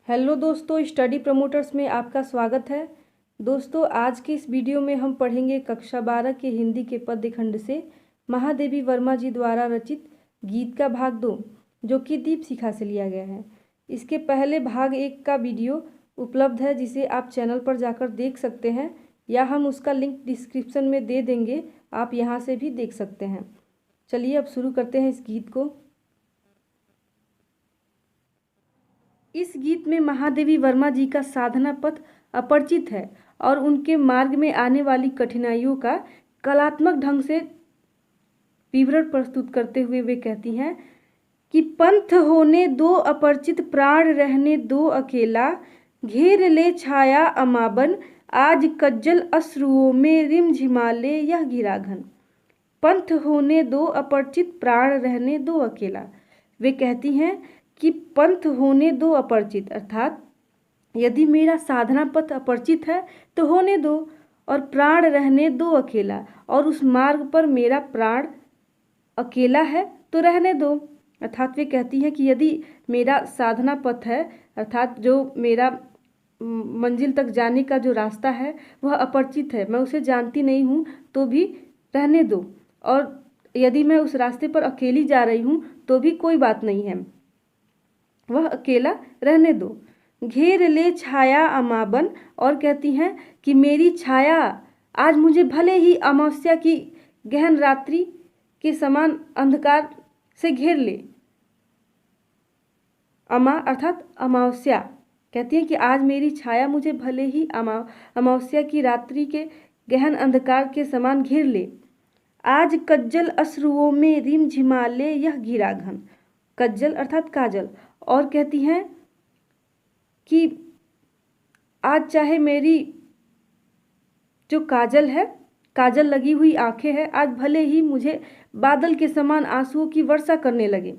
Hello दोस्तों, study promoters में आपका स्वागत है। दोस्तों, आज की इस वीडियो में हम पढ़ेंगे कक्षा 12 के हिंदी के पद्य खंड से महादेवी वर्मा जी द्वारा रचित गीत का भाग 2, जो कि दीप शिखा से लिया गया है। इसके पहले भाग 1 का वीडियो उपलब्ध है, जिसे आप चैनल पर जाकर देख सकते हैं, या हम उसका लिंक डिस्क्रिप्शन में दे देंगे, आप यहाँ से भी देख सकते हैं। चलिए अब शुरू करते हैं इस गीत को। इस गीत में महादेवी वर्मा जी का साधना पथ अपरिचित है और उनके मार्ग में आने वाली कठिनाइयों का कलात्मक ढंग से विवरण प्रस्तुत करते हुए वे कहती हैं कि पंथ होने दो अपरिचित, प्राण रहने दो अकेला, घेर ले छाया अमाबन, आज कज्जल अश्रुओं में रिमझिमाले यह गिराघन। पंथ होने दो अपरिचित, प्राण रहने दो अकेला। वे कहती हैं कि पंथ होने दो अपरिचित, अर्थात यदि मेरा साधना पथ अपरिचित है तो होने दो, और प्राण रहने दो अकेला, और उस मार्ग पर मेरा प्राण अकेला है तो रहने दो। अर्थात वे कहती हैं कि यदि मेरा साधना पथ है, अर्थात जो मेरा मंजिल तक जाने का जो रास्ता है वह अपरिचित है, मैं उसे जानती नहीं हूँ, तो भी रहने दो, और यदि मैं उस रास्ते पर अकेली जा रही हूँ तो भी कोई बात नहीं है, वह अकेला रहने दो। घेर ले छाया अमाबन, और कहती हैं कि मेरी छाया आज मुझे भले ही अमावस्या की गहन रात्रि के समान अंधकार से घेर ले। अमा अर्थात अमावस्या, कहती हैं कि आज मेरी छाया मुझे भले ही अमावस्या की रात्रि के गहन अंधकार के समान घेर ले। आज कज्जल अश्रुओं में रिमझिमाले यह गिराघन। कज्जल अर्थात काजल, और कहती हैं कि आज चाहे मेरी जो काजल है, काजल लगी हुई आंखें हैं, आज भले ही मुझे बादल के समान आंसुओं की वर्षा करने लगे,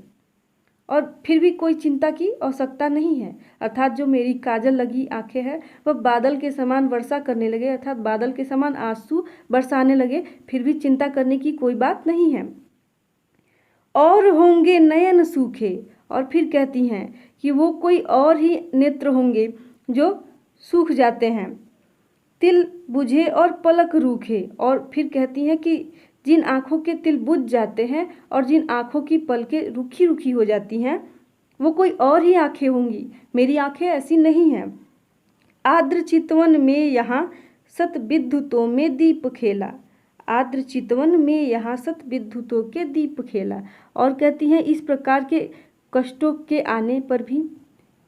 और फिर भी कोई चिंता की आवश्यकता नहीं है। अर्थात जो मेरी काजल लगी आंखें हैं वह बादल के समान वर्षा करने लगे, अर्थात बादल के समान आंसू बरसाने लगे, फिर भी चिंता करने की कोई बात नहीं है। और होंगे नयन सूखे, और फिर कहती हैं कि वो कोई और ही नेत्र होंगे जो सूख जाते हैं, तिल बुझे और पलक रूखे, और फिर कहती हैं कि जिन आँखों के तिल बुझ जाते हैं और जिन आँखों की पलकें रूखी रूखी हो जाती हैं, वो कोई और ही आँखें होंगी, मेरी आँखें ऐसी नहीं हैं। आर्द्र चितवन में यहाँ सत विद्युतों में दीप खेला, आर्द्र चितवन में यहाँ सत विद्युतों के दीप खेला, और कहती हैं इस प्रकार के कष्टों के आने पर भी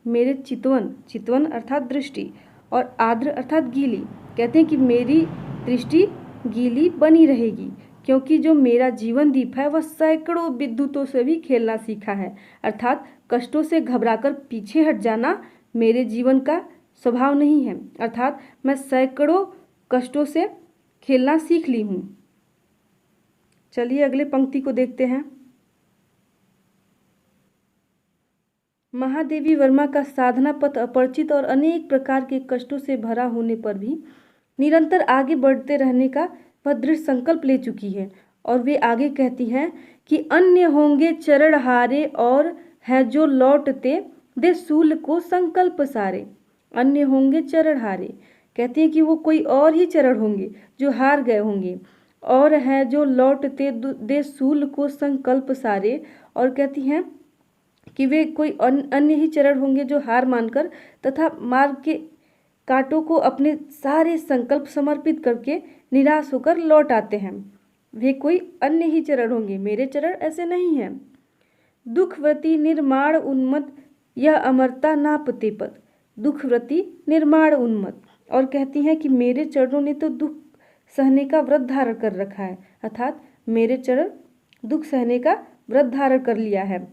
मेरे चितवन, चितवन अर्थात दृष्टि, और आर्द्र अर्थात गीली, कहते हैं कि मेरी दृष्टि गीली बनी रहेगी, क्योंकि जो मेरा जीवन दीप है वह सैकड़ों विद्युतों से भी खेलना सीखा है। अर्थात कष्टों से घबराकर पीछे हट जाना मेरे जीवन का स्वभाव नहीं है, अर्थात मैं सैकड़ों कष्टों से खेलना सीख ली हूँ। चलिए अगले पंक्ति को देखते हैं। महादेवी वर्मा का साधना पथ अपरिचित और अनेक प्रकार के कष्टों से भरा होने पर भी निरंतर आगे बढ़ते रहने का वह दृढ़ संकल्प ले चुकी है, और वे आगे कहती हैं कि अन्य होंगे चरण हारे और हैं जो लौटते दे सूल को संकल्प सारे। अन्य होंगे चरण हारे, कहती हैं कि वो कोई और ही चरण होंगे जो हार गए होंगे, और हैं जो लौटते दे सूल को संकल्प सारे, और कहती हैं कि वे कोई अन्य ही चरण होंगे जो हार मानकर तथा मार्ग के कांटों को अपने सारे संकल्प समर्पित करके निराश होकर लौट आते हैं। वे कोई अन्य ही चरण होंगे, मेरे चरण ऐसे नहीं हैं। दुखव्रती निर्माण उन्मत्त यह अमरता नापते पद, दुखव्रती निर्माण उन्मत्त, और कहती हैं कि मेरे चरणों ने तो दुख सहने का व्रत धारण कर रखा है, अर्थात मेरे चरण दुख सहने का व्रत धारण कर लिया है,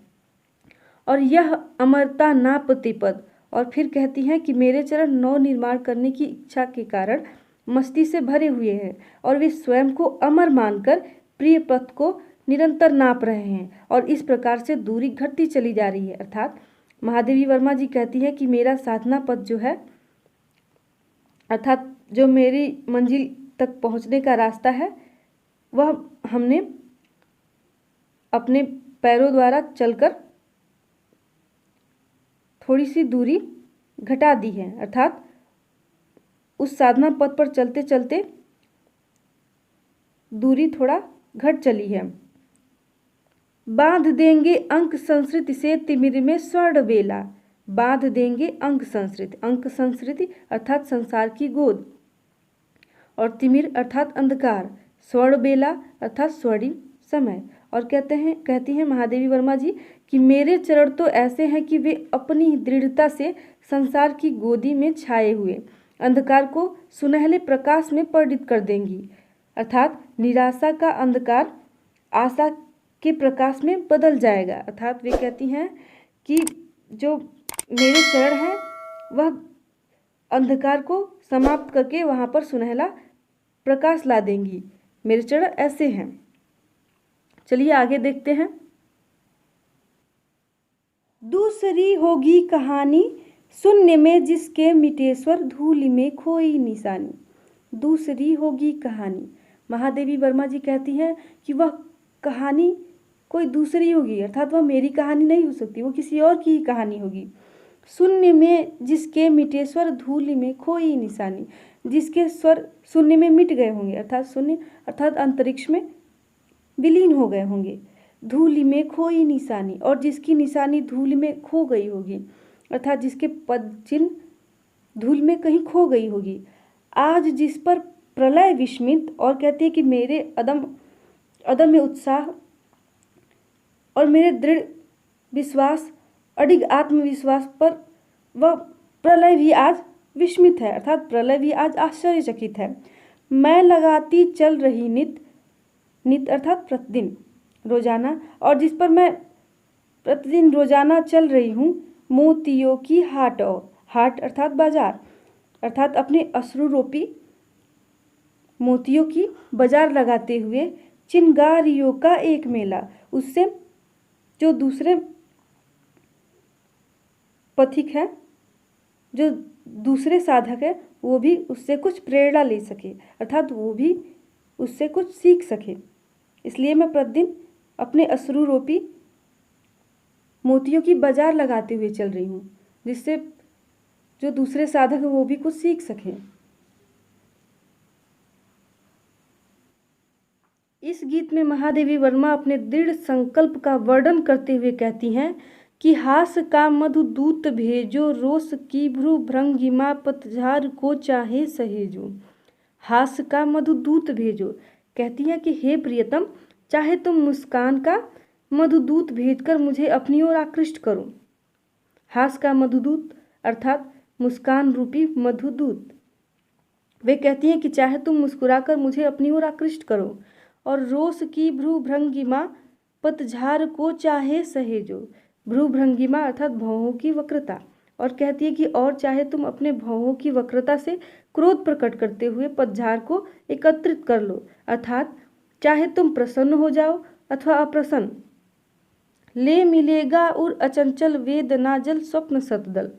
और यह अमरता नापते पद, और फिर कहती हैं कि मेरे चरण नव निर्माण करने की इच्छा के कारण मस्ती से भरे हुए हैं, और वे स्वयं को अमर मानकर प्रिय पथ को निरंतर नाप रहे हैं, और इस प्रकार से दूरी घटती चली जा रही है। अर्थात महादेवी वर्मा जी कहती है कि मेरा साधना पथ जो है, अर्थात जो मेरी मंजिल तक पहुंचने का रास्ता है, वह हमने अपने पैरों द्वारा चलकर थोड़ी सी दूरी घटा दी है, अर्थात उस साधना पथ पर चलते चलते दूरी थोड़ा घट चली है। बांध देंगे अंक संस्कृति से तिमिर में स्वर्ण बेला। बांध देंगे अंक संस्कृति अर्थात संसार की गोद, और तिमिर अर्थात अंधकार, स्वर्ण बेला अर्थात स्वर्णिम समय। और कहती हैं महादेवी वर्मा जी कि मेरे चरण तो ऐसे हैं कि वे अपनी दृढ़ता से संसार की गोदी में छाए हुए अंधकार को सुनहले प्रकाश में परिणित कर देंगी, अर्थात निराशा का अंधकार आशा के प्रकाश में बदल जाएगा। अर्थात वे कहती हैं कि जो मेरे चरण हैं वह अंधकार को समाप्त करके वहाँ पर सुनहला प्रकाश ला देंगी। मेरे चरण ऐसे हैं। चलिए आगे देखते हैं। दूसरी होगी कहानी शून्य में जिसके मिटेश्वर धूलि में खोई निशानी। दूसरी होगी कहानी, महादेवी वर्मा जी कहती हैं कि वह कहानी कोई दूसरी होगी, अर्थात वह मेरी कहानी नहीं हो सकती, वो किसी और की ही कहानी होगी। शून्य में जिसके मिटेश्वर धूलि में खोई निशानी, जिसके स्वर शून्य में मिट गए होंगे, अर्थात शून्य अर्थात अंतरिक्ष में विलीन हो गए होंगे। धूलि में खोई निशानी, और जिसकी निशानी धूल में खो गई होगी, अर्थात जिसके पद चिन्ह धूल में कहीं खो गई होगी। आज जिस पर प्रलय विस्मित, और कहती है कि मेरे अदम्य उत्साह और मेरे दृढ़ विश्वास, अडिग आत्मविश्वास पर वह प्रलय भी आज विस्मित है, अर्थात प्रलय भी आज आश्चर्यचकित है। मैं लगाती चल रही नित अर्थात प्रतिदिन रोजाना, और जिस पर मैं प्रतिदिन रोजाना चल रही हूँ मोतियों की हाट अर्थात बाजार, अर्थात अपने अश्रुरूपी मोतियों की बाजार लगाते हुए चिंगारियों का एक मेला। उससे जो दूसरे पथिक है, जो दूसरे साधक है, वो भी उससे कुछ प्रेरणा ले सके, अर्थात वो भी उससे कुछ सीख सके। इसलिए मैं प्रतिदिन अपने अश्रुरूपी मोतियों की बाजार लगाते हुए चल रही हूँ, जिससे जो दूसरे साधक है वो भी कुछ सीख सकें। इस गीत में महादेवी वर्मा अपने दृढ़ संकल्प का वर्णन करते हुए कहती हैं कि हास का मधुदूत भेजो, रोष की भ्रूभंगिमा पतझार को चाहे सहेजो। हास का मधुदूत भेजो, कहती हैं कि हे प्रियतम, चाहे तुम मुस्कान का मधुदूत भेजकर मुझे अपनी ओर आकृष्ट करो। हास का मधुदूत अर्थात मुस्कान रूपी मधुदूत। वे कहती हैं कि चाहे तुम मुस्कुराकर मुझे अपनी ओर आकृष्ट करो, और रोष की भ्रूभंगिमा पतझार को चाहे सहेजो। भ्रूभंगिमा अर्थात भौहों की वक्रता, और कहती है कि और चाहे तुम अपने भौहों की वक्रता से क्रोध प्रकट करते हुए पतझार को एकत्रित कर लो, अर्थात चाहे तुम प्रसन्न हो जाओ अथवा अप्रसन्न। ले मिलेगा उर अचंचल वेदना जल स्वप्न सतदल।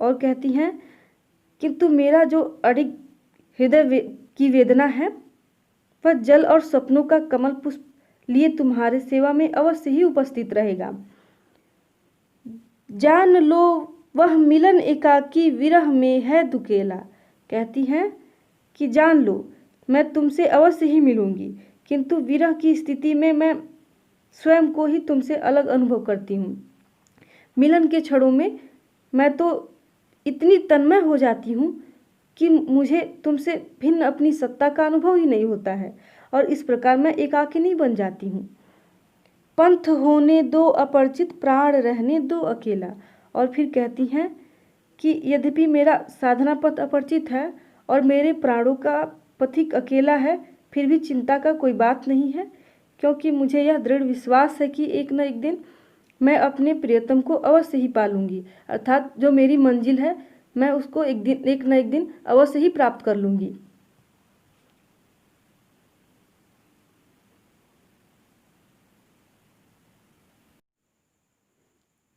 और कहती हैं किंतु मेरा जो अडिग हृदय की वेदना है वह जल और सपनों का कमल पुष्प लिए तुम्हारे सेवा में अवश्य ही उपस्थित रहेगा। जान लो वह मिलन एकाकी विरह में है दुकेला। कहती हैं कि जान लो मैं तुमसे अवश्य ही मिलूंगी, किंतु विरह की स्थिति में मैं स्वयं को ही तुमसे अलग अनुभव करती हूँ। मिलन के क्षणों में मैं तो इतनी तन्मय हो जाती हूँ कि मुझे तुमसे भिन्न अपनी सत्ता का अनुभव ही नहीं होता है, और इस प्रकार मैं एकाकिनी बन जाती हूँ। पंथ होने दो अपरिचित, प्राण रहने दो अकेला। और फिर कहती हैं कि यद्यपि मेरा साधना पथ अपरिचित है और मेरे प्राणों का पथिक अकेला है, फिर भी चिंता का कोई बात नहीं है, क्योंकि मुझे यह दृढ़ विश्वास है कि एक न एक दिन मैं अपने प्रियतम को अवश्य ही पालूंगी, अर्थात जो मेरी मंजिल है मैं उसको एक न एक दिन अवश्य ही प्राप्त कर लूंगी।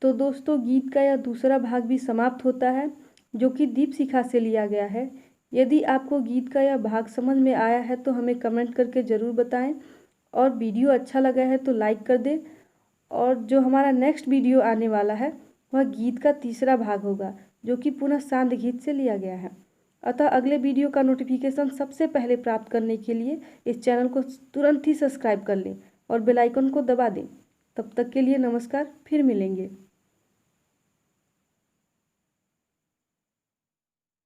तो दोस्तों गीत का यह दूसरा भाग भी समाप्त होता है, जो कि दीपशिखा से लिया गया है। यदि आपको गीत का यह भाग समझ में आया है तो हमें कमेंट करके ज़रूर बताएं, और वीडियो अच्छा लगा है तो लाइक कर दें। और जो हमारा नेक्स्ट वीडियो आने वाला है वह गीत का तीसरा भाग होगा, जो कि पुनः सांद गीत से लिया गया है। अतः अगले वीडियो का नोटिफिकेशन सबसे पहले प्राप्त करने के लिए इस चैनल को तुरंत ही सब्सक्राइब कर लें और बेल आइकन को दबा दें। तब तक के लिए नमस्कार, फिर मिलेंगे।